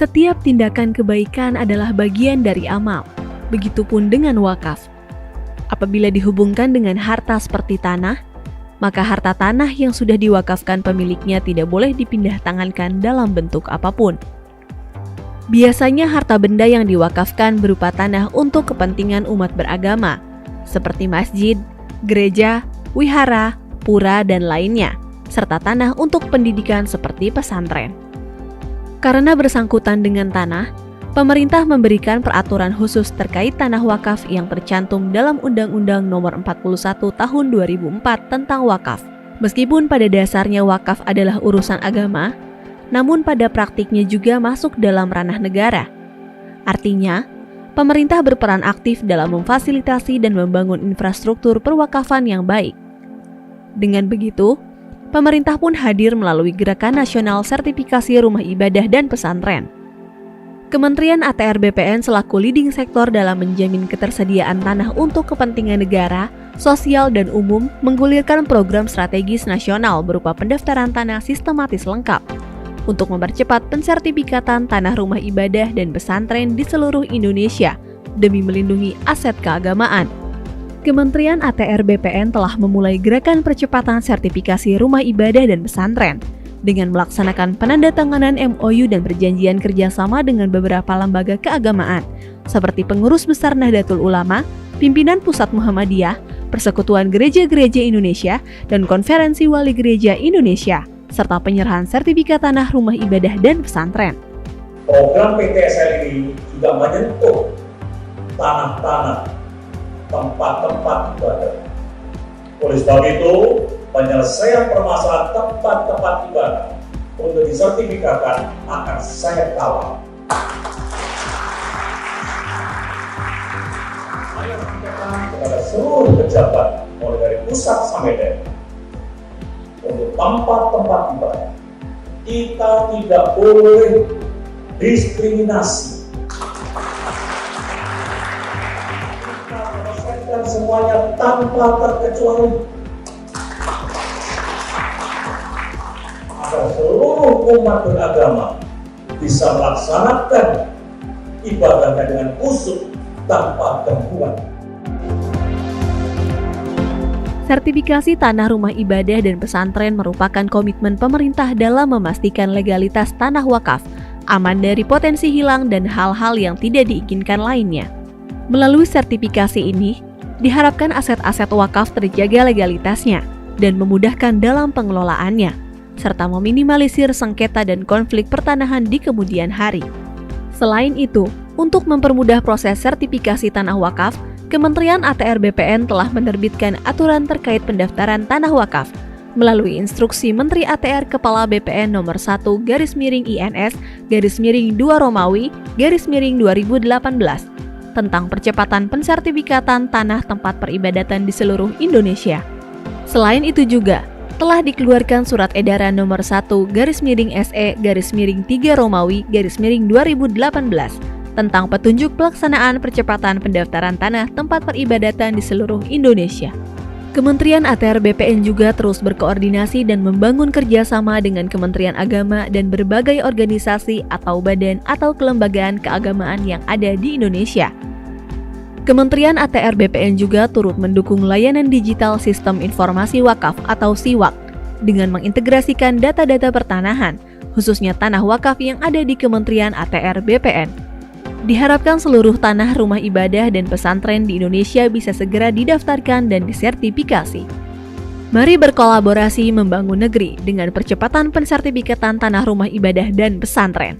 Setiap tindakan kebaikan adalah bagian dari amal. Begitupun dengan wakaf. Apabila dihubungkan dengan harta seperti tanah, maka harta tanah yang sudah diwakafkan pemiliknya tidak boleh dipindah tangankan dalam bentuk apapun. Biasanya harta benda yang diwakafkan berupa tanah untuk kepentingan umat beragama, seperti masjid, gereja, wihara, pura, dan lainnya, serta tanah untuk pendidikan seperti pesantren. Karena bersangkutan dengan tanah, pemerintah memberikan peraturan khusus terkait tanah wakaf yang tercantum dalam Undang-Undang Nomor 41 Tahun 2004 tentang wakaf. Meskipun pada dasarnya wakaf adalah urusan agama, namun pada praktiknya juga masuk dalam ranah negara. Artinya, pemerintah berperan aktif dalam memfasilitasi dan membangun infrastruktur perwakafan yang baik. Dengan begitu, pemerintah pun hadir melalui Gerakan Nasional Sertifikasi Rumah Ibadah dan Pesantren. Kementerian ATR BPN selaku leading sektor dalam menjamin ketersediaan tanah untuk kepentingan negara, sosial, dan umum menggulirkan program strategis nasional berupa pendaftaran tanah sistematis lengkap untuk mempercepat pensertifikatan tanah rumah ibadah dan pesantren di seluruh Indonesia demi melindungi aset keagamaan. Kementerian ATR BPN telah memulai gerakan percepatan sertifikasi rumah ibadah dan pesantren dengan melaksanakan penandatanganan MOU dan perjanjian kerjasama dengan beberapa lembaga keagamaan seperti Pengurus Besar Nahdlatul Ulama, Pimpinan Pusat Muhammadiyah, Persekutuan Gereja-Gereja Indonesia, dan Konferensi Wali Gereja Indonesia, serta penyerahan sertifikat tanah rumah ibadah dan pesantren. Program PTSL ini juga menyentuh tanah-tanah tempat-tempat ibadah. Oleh sebab itu, penyelesaian permasalahan tempat-tempat ibadah untuk disertifikatkan akan saya kawal. Saya sampaikan kepada seluruh pejabat, mulai dari pusat sampai daerah, untuk tempat-tempat ibadah, kita tidak boleh diskriminasi. Dan semuanya tanpa terkecuali agar seluruh umat beragama bisa melaksanakan ibadahnya dengan khusyuk tanpa gangguan. Sertifikasi tanah rumah ibadah dan pesantren merupakan komitmen pemerintah dalam memastikan legalitas tanah wakaf, aman dari potensi hilang dan hal-hal yang tidak diinginkan lainnya. Melalui sertifikasi ini, diharapkan aset-aset wakaf terjaga legalitasnya dan memudahkan dalam pengelolaannya, serta meminimalisir sengketa dan konflik pertanahan di kemudian hari. Selain itu, untuk mempermudah proses sertifikasi tanah wakaf, Kementerian ATR BPN telah menerbitkan aturan terkait pendaftaran tanah wakaf melalui instruksi Menteri ATR Kepala BPN nomor 1/INS/2 Romawi/2018 tentang percepatan pensertifikatan tanah tempat peribadatan di seluruh Indonesia. Selain itu juga, telah dikeluarkan Surat Edaran nomor 1/SE/3 Romawi/2018 tentang petunjuk pelaksanaan percepatan pendaftaran tanah tempat peribadatan di seluruh Indonesia. Kementerian ATR BPN juga terus berkoordinasi dan membangun kerjasama dengan Kementerian Agama dan berbagai organisasi atau badan atau kelembagaan keagamaan yang ada di Indonesia. Kementerian ATR BPN juga turut mendukung layanan digital Sistem Informasi Wakaf atau SIWAK dengan mengintegrasikan data-data pertanahan, khususnya tanah wakaf yang ada di Kementerian ATR BPN. Diharapkan seluruh tanah rumah ibadah dan pesantren di Indonesia bisa segera didaftarkan dan disertifikasi. Mari berkolaborasi membangun negeri dengan percepatan pensertifikatan tanah rumah ibadah dan pesantren.